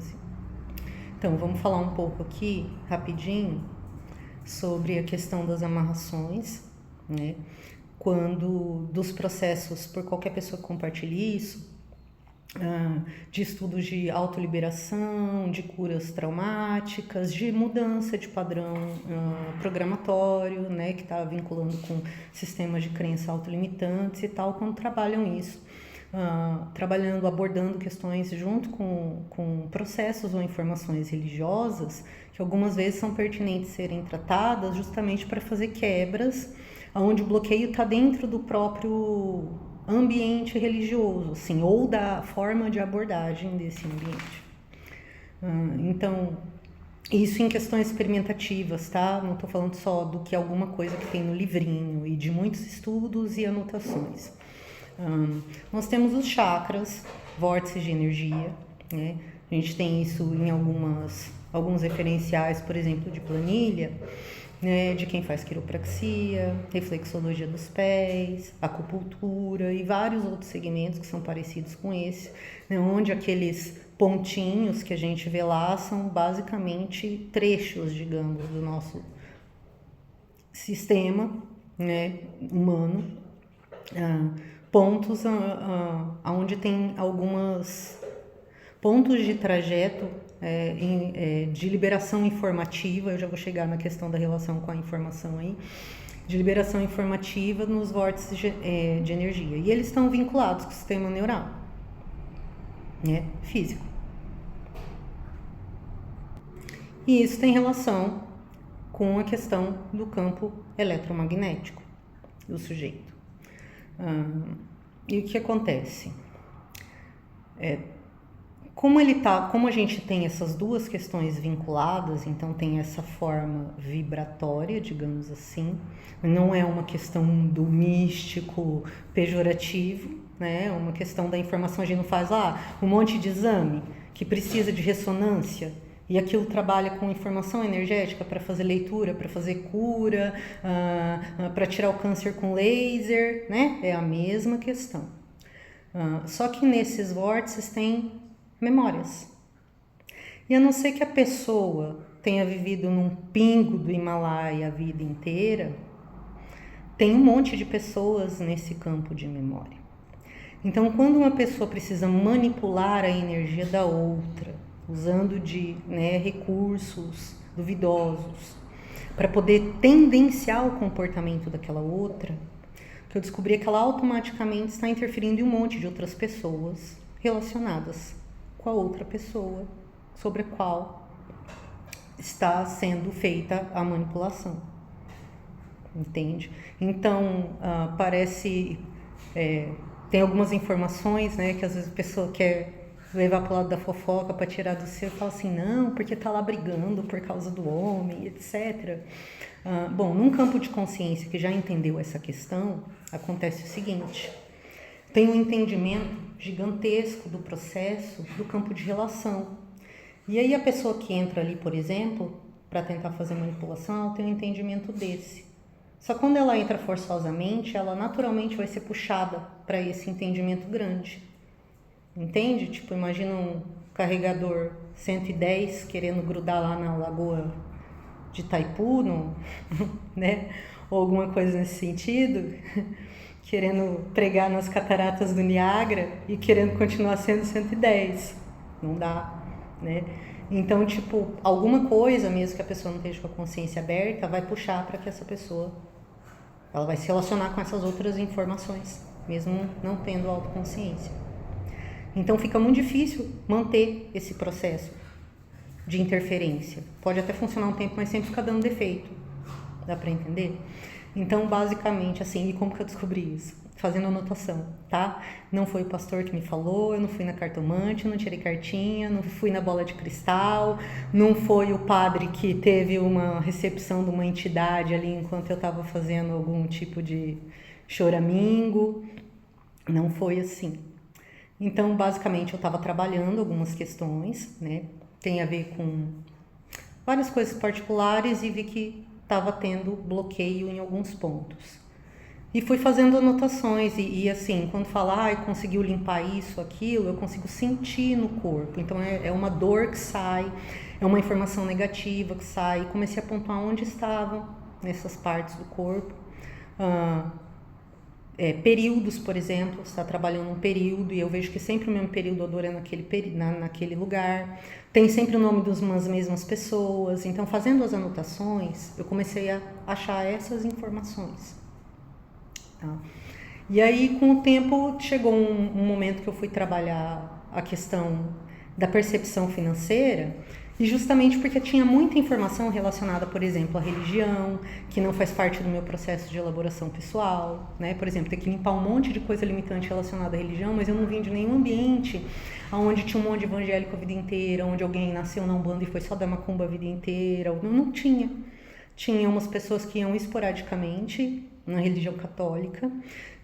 13. Então, vamos falar um pouco aqui, rapidinho, sobre a questão das amarrações, né? Quando dos processos, por qualquer pessoa que compartilhe isso, de estudos de autoliberação, de curas traumáticas, de mudança de padrão programatório, né, que está vinculando com sistemas de crença autolimitantes e tal, quando trabalham isso. Trabalhando, abordando questões junto com processos ou informações religiosas, que algumas vezes são pertinentes serem tratadas justamente para fazer quebras, onde o bloqueio está dentro do próprio ambiente religioso, assim, ou da forma de abordagem desse ambiente. Então, isso em questões experimentativas, tá? Não estou falando só do que alguma coisa que tem no livrinho e de muitos estudos e anotações. Nós temos os chakras, vórtices de energia, né? A gente tem isso em alguns referenciais, por exemplo, de planilha, né, de quem faz quiropraxia, reflexologia dos pés, acupuntura e vários outros segmentos que são parecidos com esse, né, onde aqueles pontinhos que a gente vê lá são basicamente trechos, digamos, do nosso sistema, né, humano, pontos onde tem algumas pontos de trajeto de liberação informativa. Eu já vou chegar na questão da relação com a informação aí, de liberação informativa nos vórtices de energia. E eles estão vinculados com o sistema neural, né, físico. E isso tem relação com a questão do campo eletromagnético do sujeito. E o que acontece? Como a gente tem essas duas questões vinculadas, então tem essa forma vibratória, digamos assim, não é uma questão do místico pejorativo, né? É uma questão da informação. A gente não faz um monte de exame que precisa de ressonância e aquilo trabalha com informação energética para fazer leitura, para fazer cura, para tirar o câncer com laser, né? É a mesma questão. Só que nesses vórtices tem memórias. E a não ser que a pessoa tenha vivido num pingo do Himalaia a vida inteira, tem um monte de pessoas nesse campo de memória. Então, quando uma pessoa precisa manipular a energia da outra, usando de recursos duvidosos, para poder tendenciar o comportamento daquela outra, que eu descobri é que ela automaticamente está interferindo em um monte de outras pessoas relacionadas com a outra pessoa sobre a qual está sendo feita a manipulação. Entende? Então, parece... tem algumas informações, né, que às vezes a pessoa quer levar para o lado da fofoca para tirar do seu e fala assim, não, porque está lá brigando por causa do homem, etc. Bom, num campo de consciência que já entendeu essa questão, acontece o seguinte: tem um entendimento gigantesco do processo do campo de relação. E aí a pessoa que entra ali, por exemplo, para tentar fazer manipulação, ela tem um entendimento desse. Só quando ela entra forçosamente, ela naturalmente vai ser puxada para esse entendimento grande. Entende? Tipo, imagina um carregador 110 querendo grudar lá na lagoa de Itaipu, né? Ou alguma coisa nesse sentido, querendo pregar nas cataratas do Niágara e querendo continuar sendo 110. Não dá, né? Então, tipo, alguma coisa, mesmo que a pessoa não esteja com a consciência aberta, vai puxar para que essa pessoa, ela vai se relacionar com essas outras informações, mesmo não tendo autoconsciência. Então, fica muito difícil manter esse processo de interferência. Pode até funcionar um tempo, mas sempre fica dando defeito. Dá para entender? Então, basicamente, assim, e como que eu descobri isso? Fazendo anotação, tá? Não foi o pastor que me falou, eu não fui na cartomante, não tirei cartinha, não fui na bola de cristal, não foi o padre que teve uma recepção de uma entidade ali enquanto eu estava fazendo algum tipo de choramingo. Não foi assim. Então, basicamente, eu estava trabalhando algumas questões, né? Tem a ver com várias coisas particulares e vi que estava tendo bloqueio em alguns pontos. E fui fazendo anotações e assim, quando falar, conseguiu limpar isso, aquilo, eu consigo sentir no corpo. Então é uma dor que sai, é uma informação negativa que sai. Comecei a pontuar onde estavam nessas partes do corpo. Períodos, por exemplo, você está trabalhando um período e eu vejo que sempre o mesmo período a dor é naquele lugar. Tem sempre o nome das mesmas pessoas. Então, fazendo as anotações, eu comecei a achar essas informações. Tá? E aí, com o tempo, chegou um momento que eu fui trabalhar a questão da percepção financeira, e justamente porque tinha muita informação relacionada, por exemplo, à religião, que não faz parte do meu processo de elaboração pessoal, né? Por exemplo, ter que limpar um monte de coisa limitante relacionada à religião, mas eu não vim de nenhum ambiente onde tinha um monte de evangélico a vida inteira, onde alguém nasceu na Umbanda e foi só dar macumba a vida inteira. Não tinha. Tinha umas pessoas que iam esporadicamente na religião católica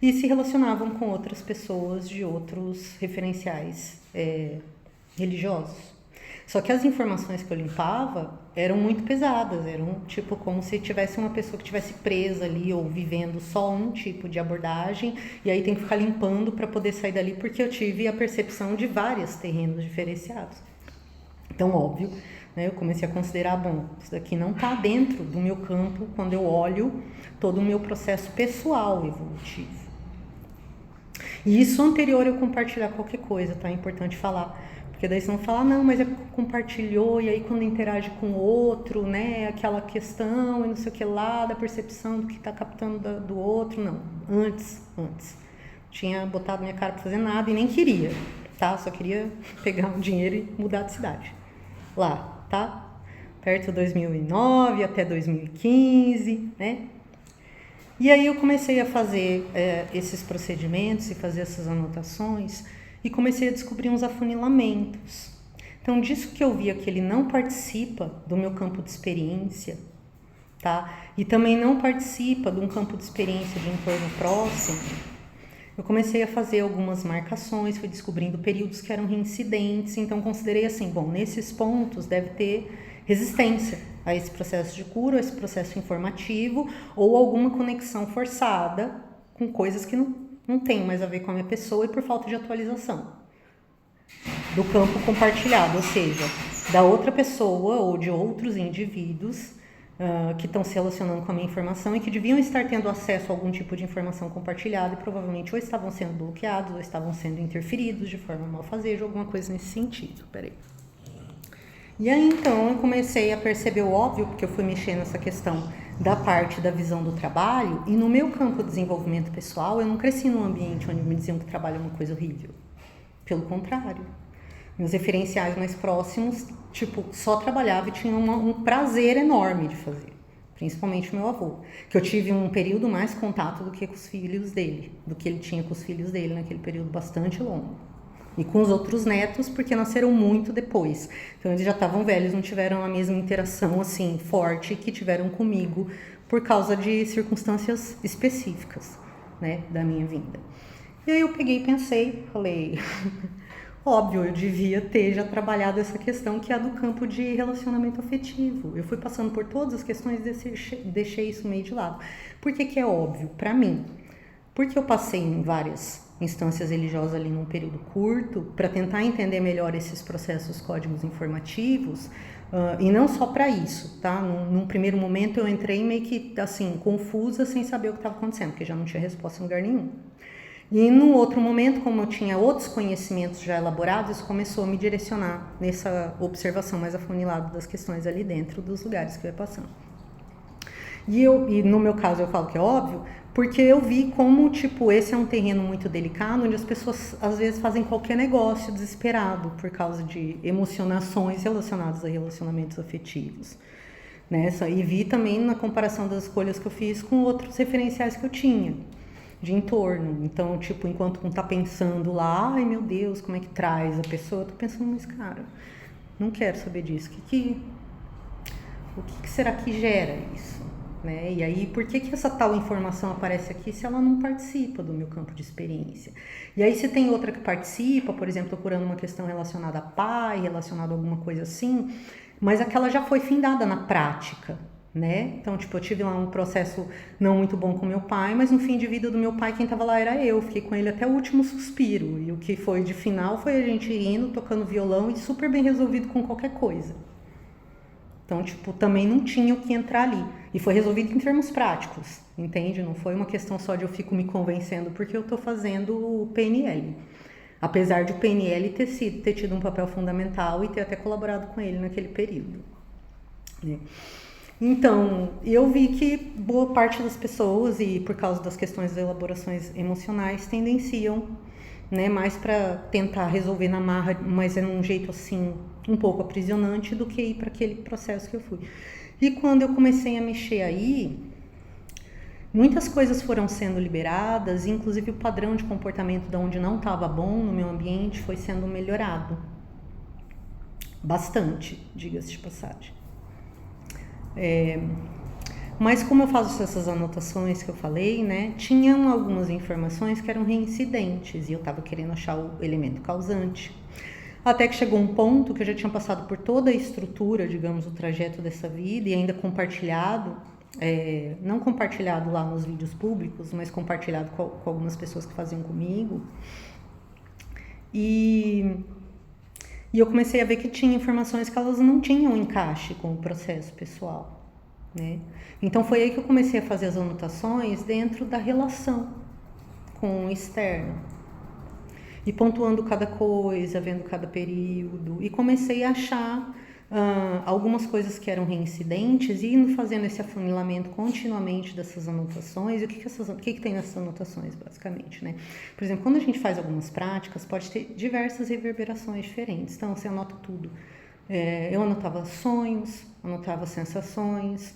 e se relacionavam com outras pessoas de outros referenciais religiosos. Só que as informações que eu limpava eram muito pesadas, eram tipo como se tivesse uma pessoa que tivesse presa ali ou vivendo só um tipo de abordagem e aí tem que ficar limpando para poder sair dali, porque eu tive a percepção de vários terrenos diferenciados. Então, óbvio, né, eu comecei a considerar, bom, isso daqui não está dentro do meu campo quando eu olho todo o meu processo pessoal evolutivo. E isso anterior eu compartilhar qualquer coisa, tá? É importante falar. Porque daí você não fala, não, mas é porque compartilhou, e aí quando interage com o outro, né, aquela questão e não sei o que lá, da percepção do que está captando do outro, não. Antes. Tinha botado minha cara para fazer nada e nem queria, tá? Só queria pegar um dinheiro e mudar de cidade. Lá, tá? Perto de 2009 até 2015, né? E aí eu comecei a fazer esses procedimentos e fazer essas anotações e comecei a descobrir uns afunilamentos. Então, disso que eu via que ele não participa do meu campo de experiência, tá? E também não participa de um campo de experiência de entorno próximo, eu comecei a fazer algumas marcações, fui descobrindo períodos que eram reincidentes, então considerei assim, bom, nesses pontos deve ter resistência a esse processo de cura, a esse processo informativo, ou alguma conexão forçada com coisas que não tem mais a ver com a minha pessoa e por falta de atualização do campo compartilhado, ou seja, da outra pessoa ou de outros indivíduos que estão se relacionando com a minha informação e que deviam estar tendo acesso a algum tipo de informação compartilhada e provavelmente ou estavam sendo bloqueados ou estavam sendo interferidos de forma malfazeja ou alguma coisa nesse sentido. Peraí. E aí então eu comecei a perceber o óbvio, porque eu fui mexer nessa questão da parte da visão do trabalho, e no meu campo de desenvolvimento pessoal eu não cresci num ambiente onde me diziam que trabalho é uma coisa horrível. Pelo contrário. Meus referenciais mais próximos, tipo, só trabalhava e tinha um prazer enorme de fazer. Principalmente o meu avô, que eu tive um período mais contato do que com os filhos dele, do que ele tinha com os filhos dele naquele período bastante longo. E com os outros netos, porque nasceram muito depois. Então eles já estavam velhos, não tiveram a mesma interação assim forte que tiveram comigo por causa de circunstâncias específicas, né, da minha vinda. E aí eu peguei e pensei, falei, óbvio, eu devia ter já trabalhado essa questão que é a do campo de relacionamento afetivo. Eu fui passando por todas as questões e deixei isso meio de lado. Por que é óbvio? Para mim, porque eu passei em várias instâncias religiosas ali num período curto para tentar entender melhor esses processos códigos informativos, e não só para isso, tá? Num primeiro momento eu entrei meio que assim confusa, sem saber o que estava acontecendo, porque já não tinha resposta em lugar nenhum. E num outro momento, como eu tinha outros conhecimentos já elaborados, isso começou a me direcionar nessa observação mais afunilada das questões ali dentro dos lugares que eu ia passando. E no meu caso eu falo que é óbvio, porque eu vi como, tipo, esse é um terreno muito delicado, onde as pessoas às vezes fazem qualquer negócio desesperado por causa de emocionações relacionadas a relacionamentos afetivos. Né? E vi também na comparação das escolhas que eu fiz com outros referenciais que eu tinha de entorno. Então, tipo, enquanto um tá pensando lá, ai meu Deus, como é que traz a pessoa, eu tô pensando, mas cara, não quero saber disso. O que será que gera isso? Né? E aí, por que essa tal informação aparece aqui se ela não participa do meu campo de experiência? E aí, se tem outra que participa, por exemplo, procurando uma questão relacionada a pai, relacionada a alguma coisa assim, mas aquela já foi findada na prática, né? Então, tipo, eu tive lá um processo não muito bom com meu pai, mas no fim de vida do meu pai, quem tava lá era eu. Fiquei com ele até o último suspiro. E o que foi de final foi a gente indo, tocando violão e super bem resolvido com qualquer coisa. Então, tipo, também não tinha o que entrar ali. E foi resolvido em termos práticos, entende? Não foi uma questão só de eu fico me convencendo porque eu tô fazendo o PNL. Apesar de o PNL ter tido um papel fundamental e ter até colaborado com ele naquele período, né? Então, eu vi que boa parte das pessoas, e por causa das questões das elaborações emocionais, tendenciam, né, mais para tentar resolver na marra, mas era um jeito assim, um pouco aprisionante, do que ir para aquele processo que eu fui. E quando eu comecei a mexer aí, muitas coisas foram sendo liberadas, inclusive o padrão de comportamento de onde não estava bom no meu ambiente foi sendo melhorado. Bastante, diga-se de passagem. Mas como eu faço essas anotações que eu falei, né, tinham algumas informações que eram reincidentes e eu estava querendo achar o elemento causante. Até que chegou um ponto que eu já tinha passado por toda a estrutura, digamos, o trajeto dessa vida e ainda compartilhado, não compartilhado lá nos vídeos públicos, mas compartilhado com algumas pessoas que faziam comigo. E eu comecei a ver que tinha informações que elas não tinham encaixe com o processo pessoal, né? Então foi aí que eu comecei a fazer as anotações dentro da relação com o externo. E pontuando cada coisa, vendo cada período. E comecei a achar algumas coisas que eram reincidentes e indo fazendo esse afunilamento continuamente dessas anotações. E o que tem nessas anotações, basicamente, né? Por exemplo, quando a gente faz algumas práticas, pode ter diversas reverberações diferentes. Então, você anota tudo. Eu anotava sonhos, anotava sensações,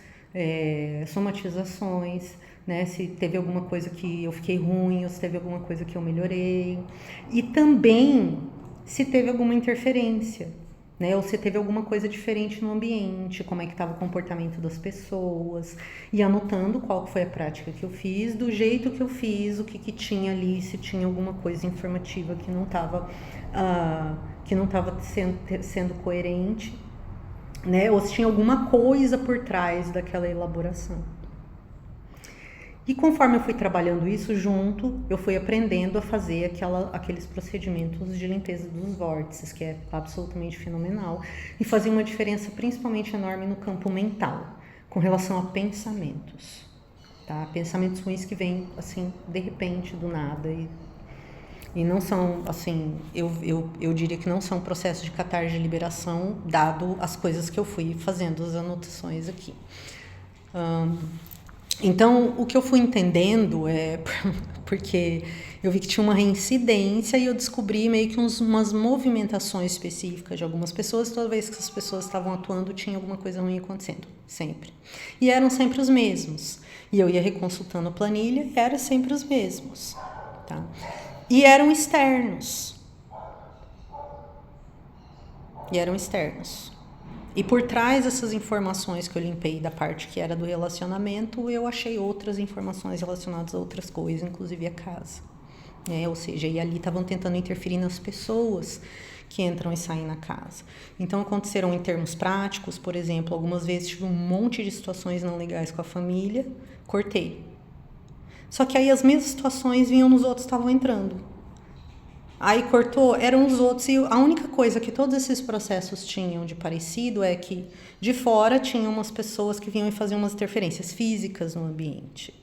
somatizações, né? Se teve alguma coisa que eu fiquei ruim, ou se teve alguma coisa que eu melhorei. E também se teve alguma interferência, né? Ou se teve alguma coisa diferente no ambiente, como é que estava o comportamento das pessoas, e anotando qual foi a prática que eu fiz, do jeito que eu fiz, o que tinha ali, se tinha alguma coisa informativa que não estava sendo coerente, né? Ou se tinha alguma coisa por trás daquela elaboração. E conforme eu fui trabalhando isso junto, eu fui aprendendo a fazer aqueles procedimentos de limpeza dos vórtices, que é absolutamente fenomenal, e fazia uma diferença principalmente enorme no campo mental, com relação a pensamentos, tá? Pensamentos ruins que vêm, assim, de repente, do nada, e não são, assim, eu diria que não são processos de catarse de liberação, dado as coisas que eu fui fazendo, as anotações aqui. Então, o que eu fui entendendo porque eu vi que tinha uma reincidência e eu descobri meio que umas movimentações específicas de algumas pessoas. Toda vez que as pessoas estavam atuando, tinha alguma coisa ruim acontecendo, sempre. E eram sempre os mesmos. E eu ia reconsultando a planilha e eram sempre os mesmos, tá? E eram externos. E por trás dessas informações que eu limpei da parte que era do relacionamento, eu achei outras informações relacionadas a outras coisas, inclusive a casa, né? Ou seja, e ali estavam tentando interferir nas pessoas que entram e saem na casa. Então aconteceram em termos práticos, por exemplo, algumas vezes tive um monte de situações não legais com a família, cortei. Só que aí as mesmas situações vinham nos outros, estavam entrando. Aí cortou, eram os outros, e a única coisa que todos esses processos tinham de parecido é que de fora tinham umas pessoas que vinham e faziam umas interferências físicas no ambiente,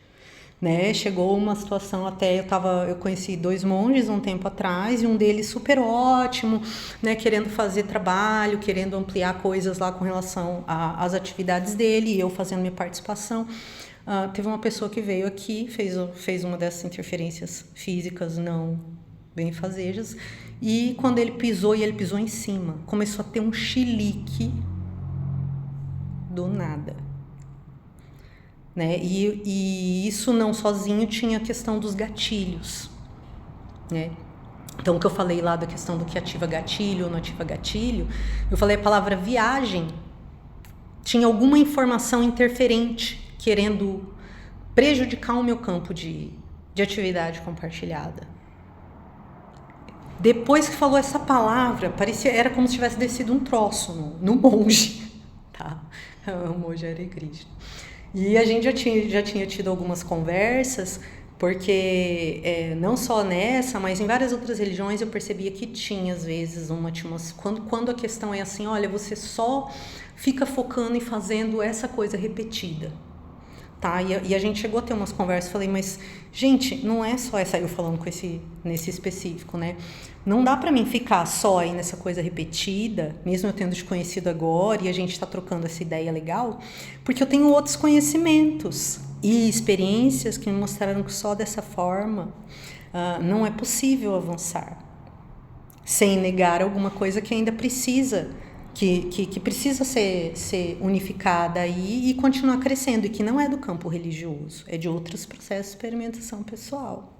né? Chegou uma situação até, eu conheci 2 monges um tempo atrás, e um deles super ótimo, né? Querendo fazer trabalho, querendo ampliar coisas lá com relação às atividades dele, e eu fazendo minha participação. Teve uma pessoa que veio aqui, fez uma dessas interferências físicas não benfazejas, e quando ele pisou em cima, começou a ter um chilique do nada, né? E isso não sozinho, tinha a questão dos gatilhos, né? Então, o que eu falei lá da questão do que ativa gatilho ou não ativa gatilho, eu falei a palavra viagem, tinha alguma informação interferente querendo prejudicar o meu campo de atividade compartilhada. Depois que falou essa palavra, era como se tivesse descido um troço no monge, tá? Amo Hare Krishna. E a gente já tinha tido algumas conversas, porque não só nessa, mas em várias outras religiões eu percebia que tinha, às vezes, quando a questão é assim, olha, você só fica focando e fazendo essa coisa repetida. Tá? E a gente chegou a ter umas conversas, falei, mas, gente, não é só essa, eu falando nesse específico, né? Não dá pra mim ficar só aí nessa coisa repetida, mesmo eu tendo te conhecido agora e a gente tá trocando essa ideia legal, porque eu tenho outros conhecimentos e experiências que me mostraram que só dessa forma não é possível avançar, sem negar alguma coisa que ainda precisa que precisa ser unificada aí e continuar crescendo, e que não é do campo religioso, é de outros processos de experimentação pessoal.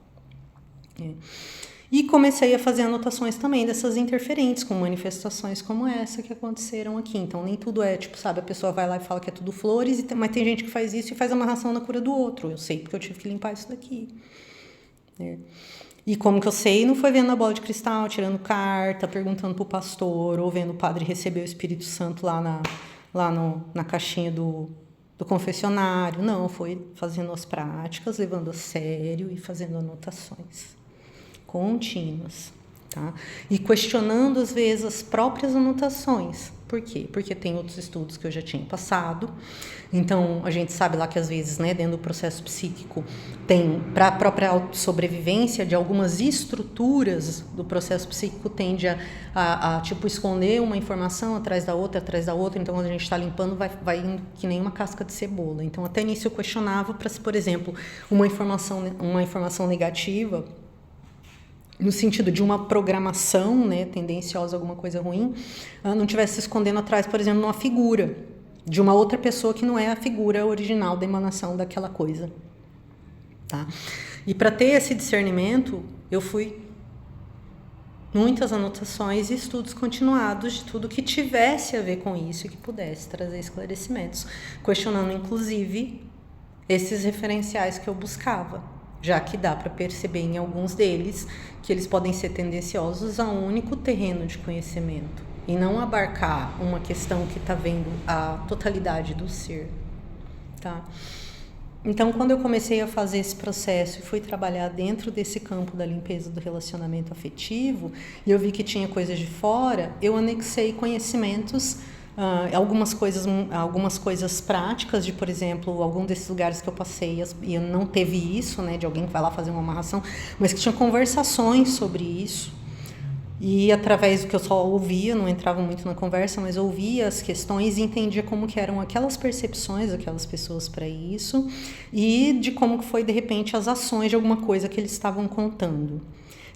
E comecei a fazer anotações também dessas interferentes, com manifestações como essa que aconteceram aqui. Então, nem tudo é, tipo, sabe, a pessoa vai lá e fala que é tudo flores, mas tem gente que faz isso e faz amarração na cura do outro. Eu sei porque eu tive que limpar isso daqui. E como que eu sei? Não foi vendo a bola de cristal, tirando carta, perguntando pro pastor, ou vendo o padre receber o Espírito Santo lá na caixinha do confessionário. Não, foi fazendo as práticas, levando a sério e fazendo anotações contínuas. Tá? E questionando, às vezes, as próprias anotações. Por quê? Porque tem outros estudos que eu já tinha passado. Então, a gente sabe lá que, às vezes, né, dentro do processo psíquico, tem, para a própria sobrevivência de algumas estruturas do processo psíquico, tende a tipo, esconder uma informação atrás da outra. Então, quando a gente está limpando, vai indo que nem uma casca de cebola. Então, até nisso eu questionava para se, por exemplo, uma informação negativa, no sentido de uma programação, né, tendenciosa a alguma coisa ruim, não estivesse se escondendo atrás, por exemplo, de uma figura de uma outra pessoa que não é a figura original da emanação daquela coisa. Tá? E para ter esse discernimento, eu fui muitas anotações e estudos continuados de tudo que tivesse a ver com isso e que pudesse trazer esclarecimentos, questionando inclusive esses referenciais que eu buscava, já que dá para perceber em alguns deles que eles podem ser tendenciosos a um único terreno de conhecimento e não abarcar uma questão que está vendo a totalidade do ser. Tá? Então, quando eu comecei a fazer esse processo e fui trabalhar dentro desse campo da limpeza do relacionamento afetivo, e eu vi que tinha coisas de fora, eu anexei conhecimentos, algumas coisas práticas, de, por exemplo, algum desses lugares que eu passei, e eu não teve isso, né, de alguém que vai lá fazer uma amarração, mas que tinha conversações sobre isso. E através do que eu só ouvia, não entrava muito na conversa, mas ouvia as questões e entendia como que eram aquelas percepções daquelas pessoas para isso e de como que foi, de repente, as ações de alguma coisa que eles estavam contando.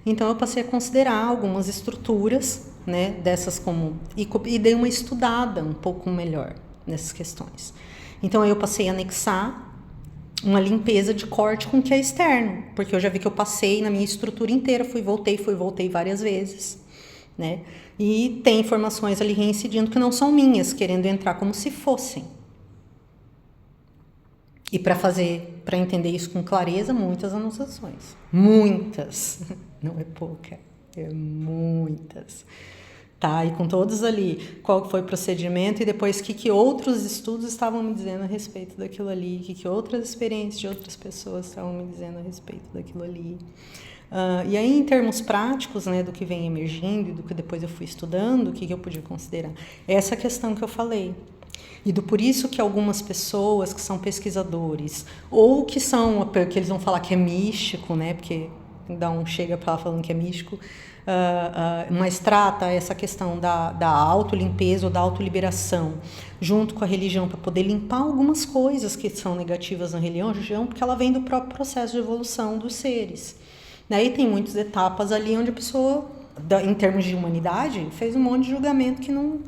Então, eu passei a considerar algumas estruturas, né, dessas como... E dei uma estudada um pouco melhor nessas questões. Então, aí eu passei a anexar uma limpeza de corte com o que é externo, porque eu já vi que eu passei na minha estrutura inteira, fui voltei várias vezes, né? E tem informações ali reincidindo que não são minhas, querendo entrar como se fossem. E para entender isso com clareza, muitas anotações. Muitas, não é pouca, é muitas. Tá, e com todos ali, qual foi o procedimento e depois o que outros estudos estavam me dizendo a respeito daquilo ali, o que outras experiências de outras pessoas estavam me dizendo a respeito daquilo ali. E aí, em termos práticos, né, do que vem emergindo e do que depois eu fui estudando, o que eu podia considerar? Essa questão que eu falei. E por isso que algumas pessoas que são pesquisadores, ou que eles vão falar que é místico, né, porque chega para lá falando que é místico, mas trata essa questão da autolimpeza ou da autoliberação junto com a religião para poder limpar algumas coisas que são negativas na religião, porque ela vem do próprio processo de evolução dos seres. E tem muitas etapas ali onde a pessoa, em termos de humanidade, fez um monte de julgamento que não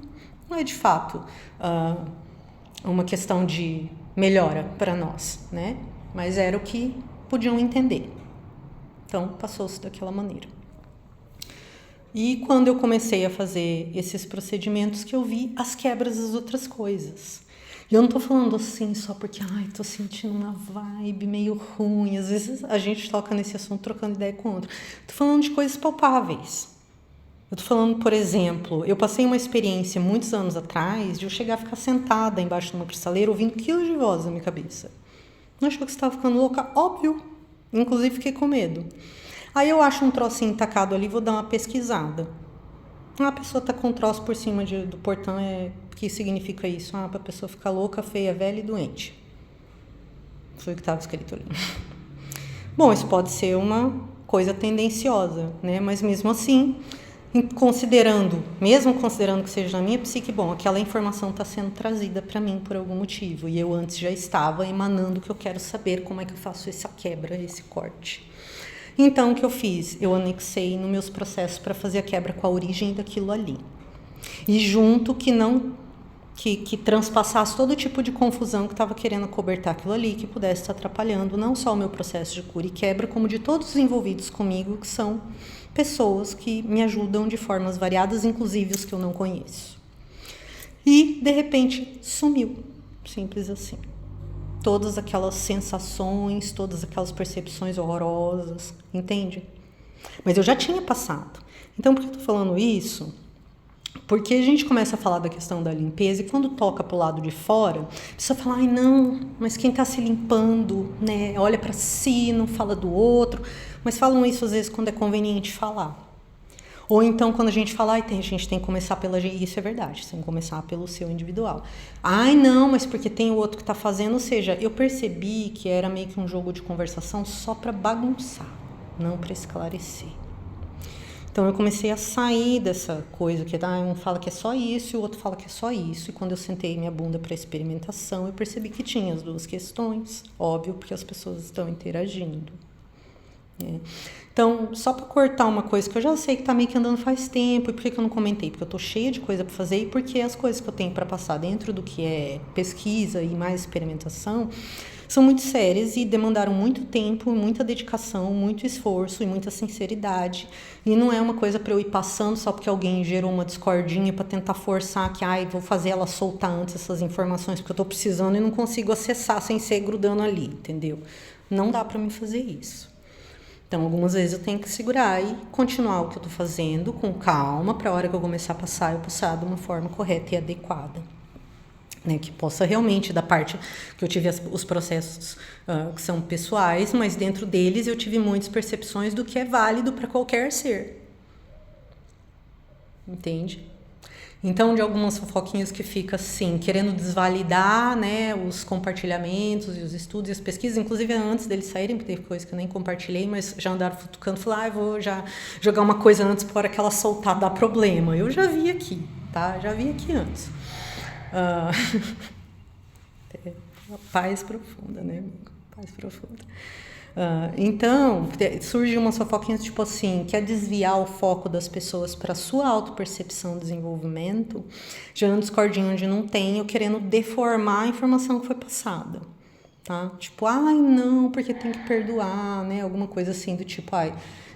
é de fato uma questão de melhora para nós, né? Mas era o que podiam entender. Então, passou-se daquela maneira. E quando eu comecei a fazer esses procedimentos que eu vi as quebras das outras coisas. E eu não tô falando assim só porque, tô sentindo uma vibe meio ruim. Às vezes a gente toca nesse assunto trocando ideia com outro. Tô falando de coisas palpáveis. Eu tô falando, por exemplo, eu passei uma experiência muitos anos atrás de eu chegar a ficar sentada embaixo de uma cristaleira ouvindo quilos de voz na minha cabeça. Não achou que você estava ficando louca? Óbvio. Inclusive fiquei com medo. Aí eu acho um trocinho tacado ali, vou dar uma pesquisada. A pessoa tá com um troço por cima do portão, o que significa isso? Pra pessoa ficar louca, feia, velha e doente. Foi o que estava escrito ali. Bom, isso pode ser uma coisa tendenciosa, né? Mas mesmo assim, mesmo considerando que seja na minha psique, bom, aquela informação está sendo trazida para mim por algum motivo. E eu antes já estava emanando que eu quero saber como é que eu faço essa quebra, esse corte. Então, o que eu fiz? Eu anexei nos meus processos para fazer a quebra com a origem daquilo ali. E junto que transpassasse todo tipo de confusão que estava querendo cobertar aquilo ali, que pudesse estar atrapalhando não só o meu processo de cura e quebra, como de todos os envolvidos comigo, que são pessoas que me ajudam de formas variadas, inclusive os que eu não conheço. E, de repente, sumiu. Simples assim. Todas aquelas sensações, todas aquelas percepções horrorosas, entende? Mas eu já tinha passado. Então, por que eu tô falando isso? Porque a gente começa a falar da questão da limpeza e quando toca pro lado de fora, a pessoa fala, ai não, mas quem tá se limpando, né, olha para si, não fala do outro, mas falam isso às vezes quando é conveniente falar. Ou então quando a gente fala, a gente tem que começar pela gente, isso é verdade, tem que começar pelo seu individual. Ai não, mas porque tem o outro que tá fazendo, ou seja, eu percebi que era meio que um jogo de conversação só para bagunçar, não para esclarecer. Então, eu comecei a sair dessa coisa que um fala que é só isso e o outro fala que é só isso. E quando eu sentei minha bunda para experimentação, eu percebi que tinha as duas questões. Óbvio, porque as pessoas estão interagindo. Então, só para cortar uma coisa que eu já sei que tá meio que andando faz tempo. E por que eu não comentei? Porque eu tô cheia de coisa para fazer e porque as coisas que eu tenho para passar dentro do que é pesquisa e mais experimentação são muito sérias e demandaram muito tempo, muita dedicação, muito esforço e muita sinceridade. E não é uma coisa para eu ir passando só porque alguém gerou uma discordinha para tentar forçar que, vou fazer ela soltar antes essas informações porque eu estou precisando e não consigo acessar sem ser grudando ali, entendeu? Não dá para mim fazer isso. Então, algumas vezes eu tenho que segurar e continuar o que eu estou fazendo com calma para a hora que eu começar a passar, eu passar de uma forma correta e adequada. Né, que possa realmente, da parte que eu tive os processos que são pessoais, mas dentro deles eu tive muitas percepções do que é válido para qualquer ser. Entende? Então, de algumas fofoquinhas que fica assim, querendo desvalidar, né, os compartilhamentos e os estudos e as pesquisas, inclusive antes deles saírem, porque teve coisa que eu nem compartilhei, mas já andaram futucando, falaram, vou já jogar uma coisa antes para hora que ela soltar dar problema. Eu já vi aqui, tá? Já vi aqui antes. Paz profunda, né, amigo? Paz profunda. Então, surge umas fofoquinhas tipo assim, quer desviar o foco das pessoas para a sua autopercepção, desenvolvimento, gerando discordinha onde não tem, ou querendo deformar a informação que foi passada, tá? Tipo, não, porque tem que perdoar, né? Alguma coisa assim do tipo,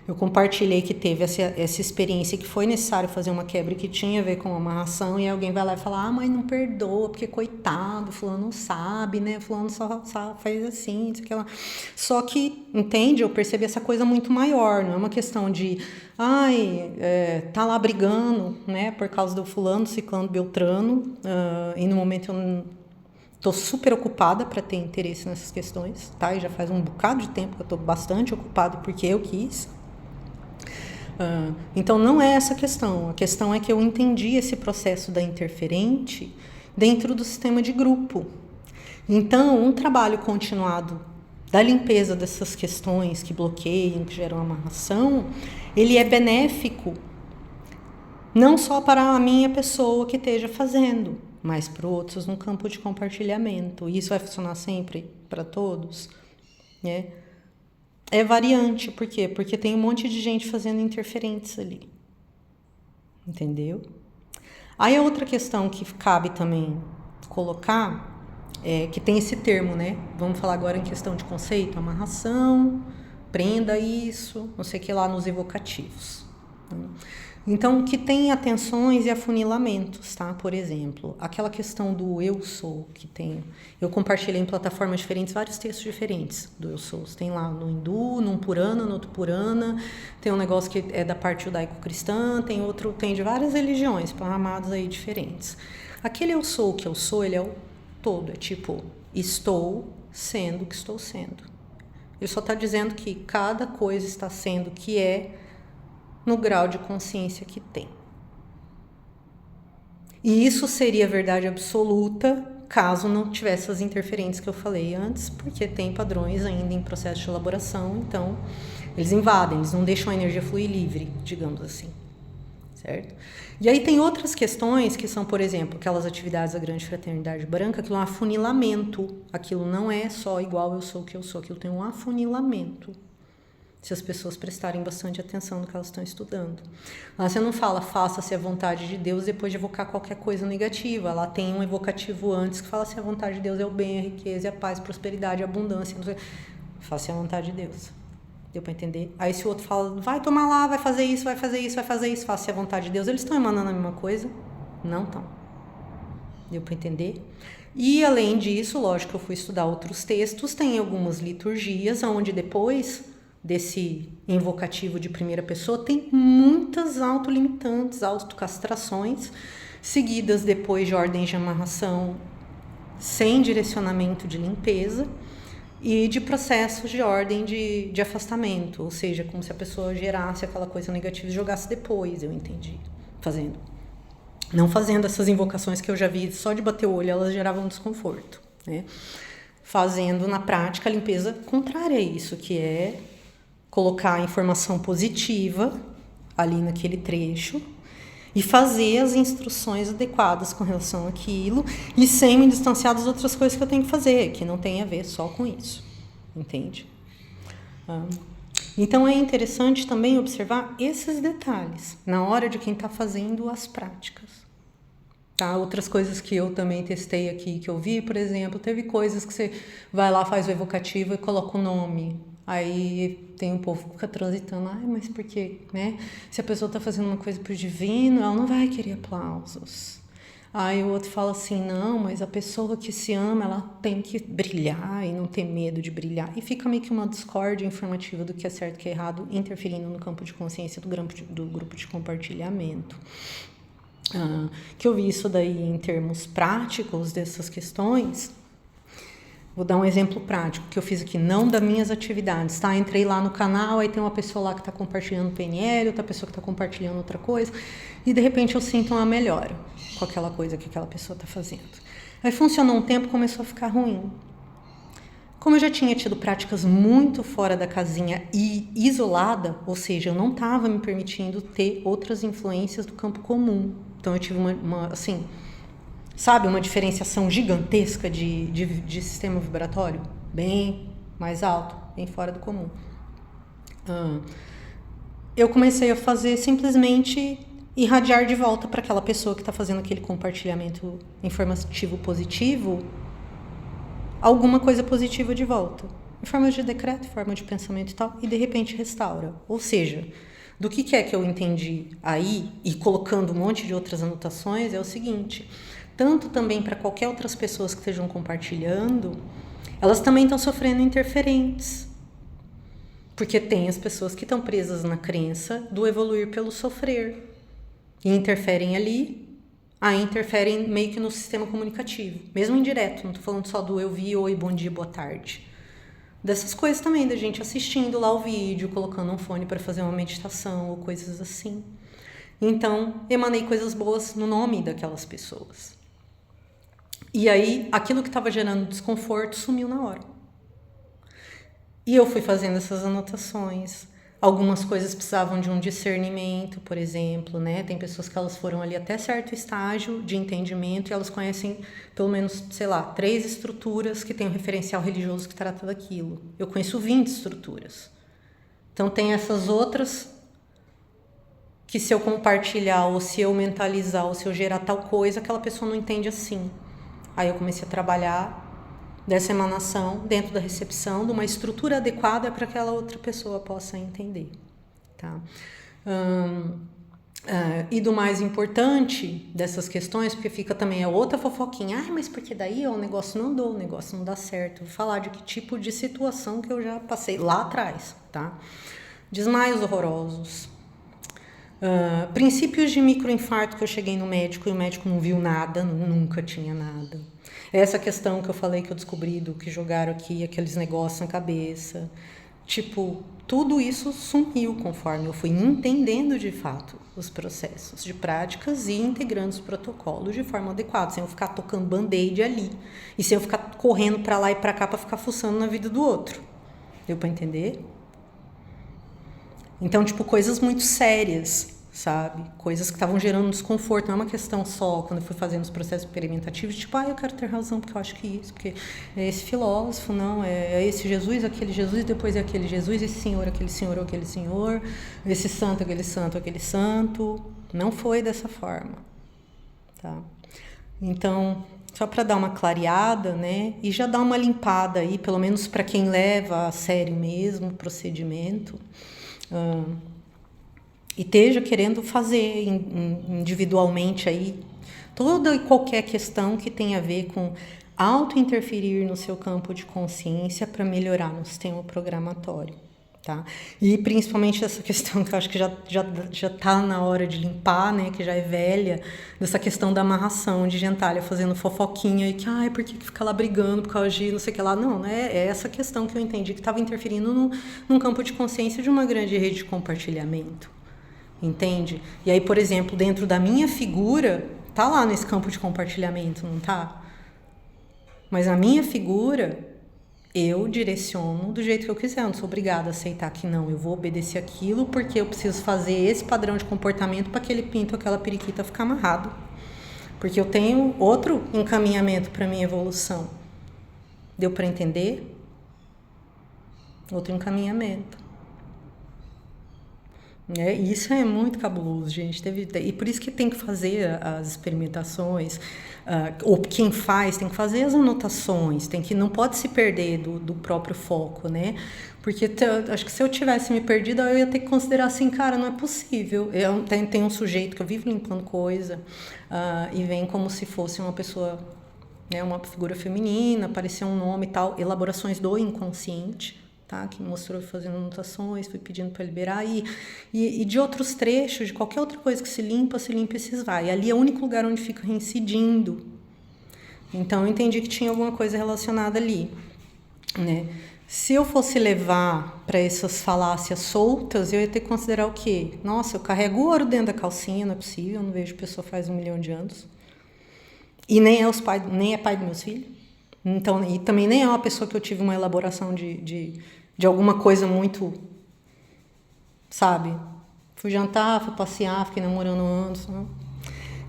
eu compartilhei que teve essa experiência que foi necessário fazer uma quebra que tinha a ver com amarração e alguém vai lá e fala, mas não perdoa, porque coitado, fulano não sabe, né? Fulano só faz assim, isso, aquela. Só que, entende? Eu percebi essa coisa muito maior, não é uma questão de, tá lá brigando, né? Por causa do fulano, ciclano, beltrano, e no momento eu estou super ocupada para ter interesse nessas questões, tá? E já faz um bocado de tempo que eu estou bastante ocupada porque eu quis. Então, não é essa a questão. A questão é que eu entendi esse processo da interferente dentro do sistema de grupo. Então, um trabalho continuado da limpeza dessas questões que bloqueiam, que geram amarração, ele é benéfico não só para a minha pessoa que esteja fazendo, mas para outros no campo de compartilhamento. E isso vai funcionar sempre para todos, né? É variante, por quê? Porque tem um monte de gente fazendo interferentes ali. Entendeu? Aí a outra questão que cabe também colocar é que tem esse termo, né? Vamos falar agora em questão de conceito, amarração, prenda isso, não sei o que lá nos evocativos. Então, que tem atenções e afunilamentos, tá? Por exemplo, aquela questão do eu sou, que tem... Eu compartilhei em plataformas diferentes vários textos diferentes do eu sou. Tem lá no hindu, num Purana, no outro Purana, tem um negócio que é da parte judaico-cristã, tem outro, tem de várias religiões, amados aí diferentes. Aquele eu sou que eu sou, ele é o todo, é tipo, estou sendo o que estou sendo. Ele só está dizendo que cada coisa está sendo o que é, no grau de consciência que tem. E isso seria verdade absoluta caso não tivesse as interferências que eu falei antes, porque tem padrões ainda em processo de elaboração, então eles invadem, eles não deixam a energia fluir livre, digamos assim, certo? E aí tem outras questões que são, por exemplo, aquelas atividades da grande fraternidade branca, aquilo é um afunilamento, aquilo não é só igual eu sou o que eu sou, aquilo tem um afunilamento. Se as pessoas prestarem bastante atenção no que elas estão estudando. Lá você não fala, faça-se a vontade de Deus depois de evocar qualquer coisa negativa. Lá tem um evocativo antes que fala se a vontade de Deus é o bem, a riqueza, a paz, a prosperidade, a abundância. Não sei. Faça a vontade de Deus. Deu para entender? Aí se o outro fala, vai tomar lá, vai fazer isso, vai fazer isso, vai fazer isso, faça a vontade de Deus. Eles estão emanando a mesma coisa? Não estão. Deu para entender? E além disso, lógico que eu fui estudar outros textos, tem algumas liturgias onde depois desse invocativo de primeira pessoa, tem muitas autolimitantes, autocastrações, seguidas depois de ordens de amarração sem direcionamento de limpeza e de processos de ordem de afastamento, ou seja, como se a pessoa gerasse aquela coisa negativa e jogasse depois, eu entendi, fazendo. Não fazendo essas invocações que eu já vi, só de bater o olho elas geravam desconforto, né? Fazendo na prática a limpeza contrária a isso, que é colocar a informação positiva ali naquele trecho e fazer as instruções adequadas com relação àquilo e sem me distanciar das outras coisas que eu tenho que fazer, que não tem a ver só com isso, entende? Então é interessante também observar esses detalhes na hora de quem está fazendo as práticas. Tá? Outras coisas que eu também testei aqui, que eu vi, por exemplo, teve coisas que você vai lá, faz o evocativo e coloca o nome. Aí tem um povo que fica transitando, mas por quê? Né? Se a pessoa está fazendo uma coisa pro divino, ela não vai querer aplausos. Aí o outro fala assim, não, mas a pessoa que se ama, ela tem que brilhar e não ter medo de brilhar. E fica meio que uma discórdia informativa do que é certo e que é errado, interferindo no campo de consciência do grupo de compartilhamento. Que eu vi isso daí em termos práticos dessas questões. Vou dar um exemplo prático que eu fiz aqui, não das minhas atividades, tá? Entrei lá no canal, aí tem uma pessoa lá que está compartilhando PNL, outra pessoa que está compartilhando outra coisa, e de repente eu sinto uma melhora com aquela coisa que aquela pessoa está fazendo. Aí funcionou um tempo, começou a ficar ruim. Como eu já tinha tido práticas muito fora da casinha e isolada, ou seja, eu não estava me permitindo ter outras influências do campo comum. Então eu tive uma uma diferenciação gigantesca de sistema vibratório, bem mais alto, bem fora do comum. Eu comecei a fazer simplesmente irradiar de volta para aquela pessoa que está fazendo aquele compartilhamento informativo positivo, alguma coisa positiva de volta, em forma de decreto, em forma de pensamento e tal, e de repente restaura. Ou seja, do que é que eu entendi aí, e colocando um monte de outras anotações, é o seguinte: tanto também para qualquer outras pessoas que estejam compartilhando, elas também estão sofrendo interferentes. Porque tem as pessoas que estão presas na crença do evoluir pelo sofrer. E interferem ali, aí interferem meio que no sistema comunicativo. Mesmo indireto, não estou falando só do eu vi, oi, bom dia, boa tarde. Dessas coisas também, da gente assistindo lá o vídeo, colocando um fone para fazer uma meditação ou coisas assim. Então, emanei coisas boas no nome daquelas pessoas. E aí, aquilo que estava gerando desconforto sumiu na hora. E eu fui fazendo essas anotações. Algumas coisas precisavam de um discernimento, por exemplo, né? Tem pessoas que elas foram ali até certo estágio de entendimento e elas conhecem pelo menos, 3 estruturas que tem um referencial religioso que trata daquilo. Eu conheço 20 estruturas. Então, tem essas outras que se eu compartilhar ou se eu mentalizar ou se eu gerar tal coisa, aquela pessoa não entende assim. Aí eu comecei a trabalhar dessa emanação dentro da recepção de uma estrutura adequada para que aquela outra pessoa possa entender, tá? E do mais importante dessas questões, porque fica também a outra fofoquinha. Mas porque daí o negócio não andou, o negócio não dá certo. Vou falar de que tipo de situação que eu já passei lá atrás, tá? Desmaios horrorosos. Princípios de microinfarto que eu cheguei no médico e o médico não viu nada, nunca tinha nada. Essa questão que eu falei que eu descobri do que jogaram aqui, aqueles negócios na cabeça. Tipo, tudo isso sumiu conforme eu fui entendendo de fato os processos de práticas e integrando os protocolos de forma adequada, sem eu ficar tocando band-aid ali e sem eu ficar correndo para lá e para cá para ficar fuçando na vida do outro. Deu para entender? Então, tipo, coisas muito sérias, sabe? Coisas que estavam gerando desconforto. Não é uma questão só, quando eu fui fazendo os processos experimentativos, tipo, eu quero ter razão porque eu acho que isso, porque é esse filósofo, não, é esse Jesus, aquele Jesus, depois é aquele Jesus, esse senhor, aquele senhor, aquele senhor, esse santo, aquele santo, aquele santo. Não foi dessa forma, tá? Então, só para dar uma clareada, né? E já dar uma limpada aí, pelo menos para quem leva a sério mesmo o procedimento. E esteja querendo fazer individualmente aí toda e qualquer questão que tenha a ver com auto-interferir no seu campo de consciência para melhorar no sistema programatório, tá? E principalmente essa questão que eu acho que já tá na hora de limpar, né, que já é velha, dessa questão da amarração de gentalha fazendo fofoquinha e que, por que fica lá brigando por causa de não sei o que lá. Não, né? É essa questão que eu entendi que estava interferindo num campo de consciência de uma grande rede de compartilhamento. Entende? E aí, por exemplo, dentro da minha figura, tá lá nesse campo de compartilhamento, não tá? Mas a minha figura, eu direciono do jeito que eu quiser. Eu não sou obrigada a aceitar que não, eu vou obedecer aquilo porque eu preciso fazer esse padrão de comportamento para aquele pinto, aquela periquita ficar amarrado. Porque eu tenho outro encaminhamento para minha evolução. Deu para entender? Outro encaminhamento. Isso é muito cabuloso, gente. E por isso que tem que fazer as experimentações, ou quem faz tem que fazer as anotações, não pode se perder do próprio foco, né? Porque acho que se eu tivesse me perdido, eu ia ter que considerar assim, cara, não é possível. Tem um sujeito que eu vivo limpando coisa e vem como se fosse uma pessoa, né, uma figura feminina, aparecia um nome e tal, elaborações do inconsciente. Tá? Que me mostrou fazendo anotações, fui pedindo para liberar e de outros trechos, de qualquer outra coisa que se limpa e se esvai. E ali é o único lugar onde fica reincidindo. Então eu entendi que tinha alguma coisa relacionada ali, né? Se eu fosse levar para essas falácias soltas, eu ia ter que considerar o quê? Nossa, eu carrego ouro dentro da calcinha, não é possível, eu não vejo pessoa faz 1 milhão de anos. E nem é pai dos meus filhos. Então, e também nem é uma pessoa que eu tive uma elaboração de alguma coisa muito, sabe? Fui jantar, fui passear, fiquei namorando anos. Não?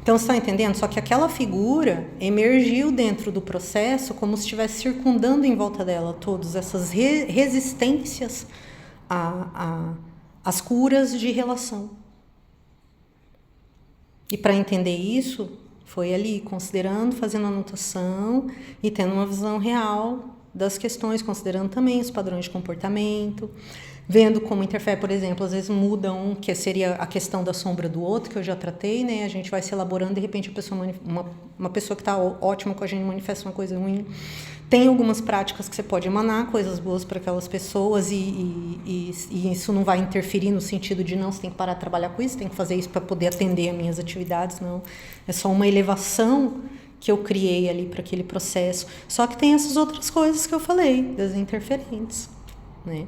Então, você está entendendo? Só que aquela figura emergiu dentro do processo como se estivesse circundando em volta dela todas essas resistências às curas de relação. E para entender isso, foi ali, considerando, fazendo anotação e tendo uma visão real das questões, considerando também os padrões de comportamento, vendo como interfere, por exemplo, às vezes muda que seria a questão da sombra do outro, que eu já tratei, né? A gente vai se elaborando, de repente a pessoa, uma pessoa que está ótima com a gente manifesta uma coisa ruim. Tem algumas práticas que você pode emanar, coisas boas para aquelas pessoas e isso não vai interferir no sentido de não, você tem que parar de trabalhar com isso, tem que fazer isso para poder atender as minhas atividades, não. É só uma elevação que eu criei ali para aquele processo. Só que tem essas outras coisas que eu falei, das interferentes, né?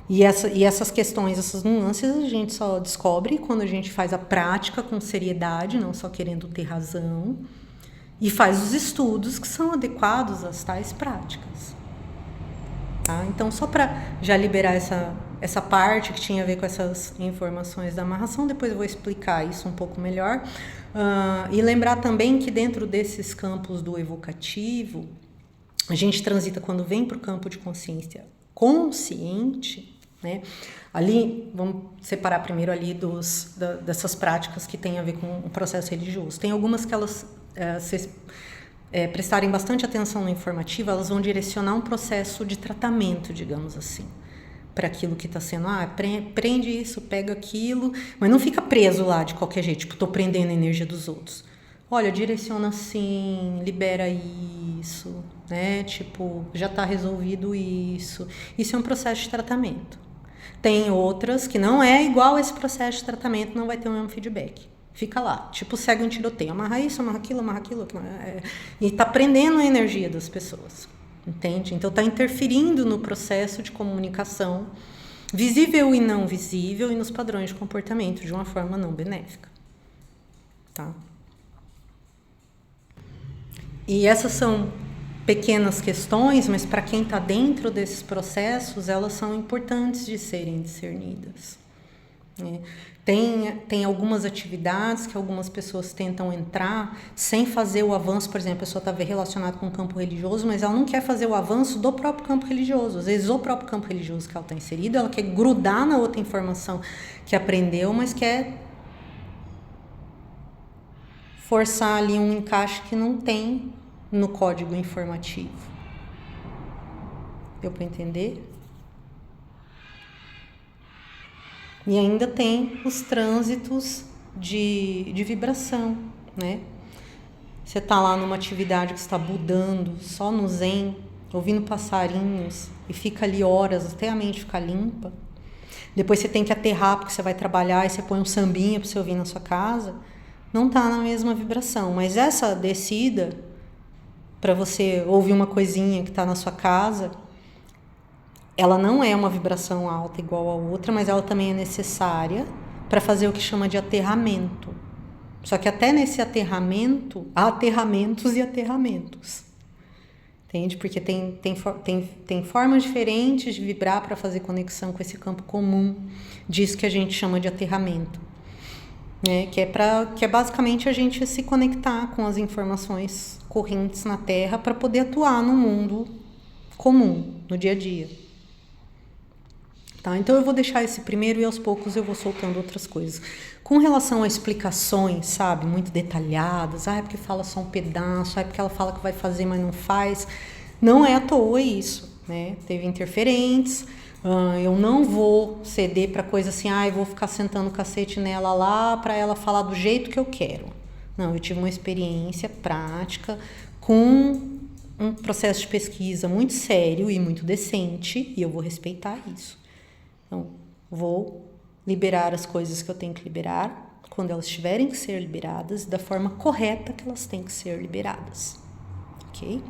E essas questões, essas nuances, a gente só descobre quando a gente faz a prática com seriedade, não só querendo ter razão, e faz os estudos que são adequados às tais práticas. Tá? Então, só para já liberar essa parte que tinha a ver com essas informações da amarração, depois eu vou explicar isso um pouco melhor. E lembrar também que dentro desses campos do evocativo, a gente transita quando vem para o campo de consciência consciente, né? Ali, vamos separar primeiro ali dessas práticas que têm a ver com o processo religioso. Tem algumas que elas, se prestarem bastante atenção no informativo, elas vão direcionar um processo de tratamento, digamos assim. para aquilo que está sendo, prende isso, pega aquilo, mas não fica preso lá de qualquer jeito, tipo, tô prendendo a energia dos outros. Olha, direciona assim, libera isso, né? Tipo, já está resolvido isso. Isso é um processo de tratamento. Tem outras que não é igual a esse processo de tratamento, não vai ter o mesmo feedback. Fica lá, tipo cego em tiroteio. Amarra isso, amarra aquilo, amarra aquilo. E está prendendo a energia das pessoas. Entende? Então está interferindo no processo de comunicação visível e não visível e nos padrões de comportamento de uma forma não benéfica. Tá? E essas são pequenas questões, mas para quem está dentro desses processos, elas são importantes de serem discernidas. Né? Tem algumas atividades que algumas pessoas tentam entrar sem fazer o avanço, por exemplo, a pessoa está relacionada com o campo religioso, mas ela não quer fazer o avanço do próprio campo religioso. Às vezes o próprio campo religioso que ela está inserida, ela quer grudar na outra informação que aprendeu, mas quer forçar ali um encaixe que não tem no código informativo. Deu para entender? E ainda tem os trânsitos de vibração, né? Você está lá numa atividade que está budando, só no zen, ouvindo passarinhos, e fica ali horas até a mente ficar limpa. Depois você tem que aterrar porque você vai trabalhar e você põe um sambinha para você ouvir na sua casa. Não está na mesma vibração, mas essa descida para você ouvir uma coisinha que está na sua casa, ela não é uma vibração alta igual a outra, mas ela também é necessária para fazer o que chama de aterramento. Só que até nesse aterramento, há aterramentos e aterramentos. Entende? Porque tem formas diferentes de vibrar para fazer conexão com esse campo comum, disso que a gente chama de aterramento. Né? Que é basicamente a gente se conectar com as informações correntes na Terra para poder atuar no mundo comum, no dia a dia. Tá? Então eu vou deixar esse primeiro e aos poucos eu vou soltando outras coisas. Com relação a explicações, sabe, muito detalhadas, é porque fala só um pedaço, é porque ela fala que vai fazer, mas não faz. Não é à toa isso, né? Teve interferentes, eu não vou ceder para coisa assim, eu vou ficar sentando o cacete nela lá para ela falar do jeito que eu quero. Não, eu tive uma experiência prática com um processo de pesquisa muito sério e muito decente, e eu vou respeitar isso. Então, vou liberar as coisas que eu tenho que liberar, quando elas tiverem que ser liberadas, da forma correta que elas têm que ser liberadas. Ok?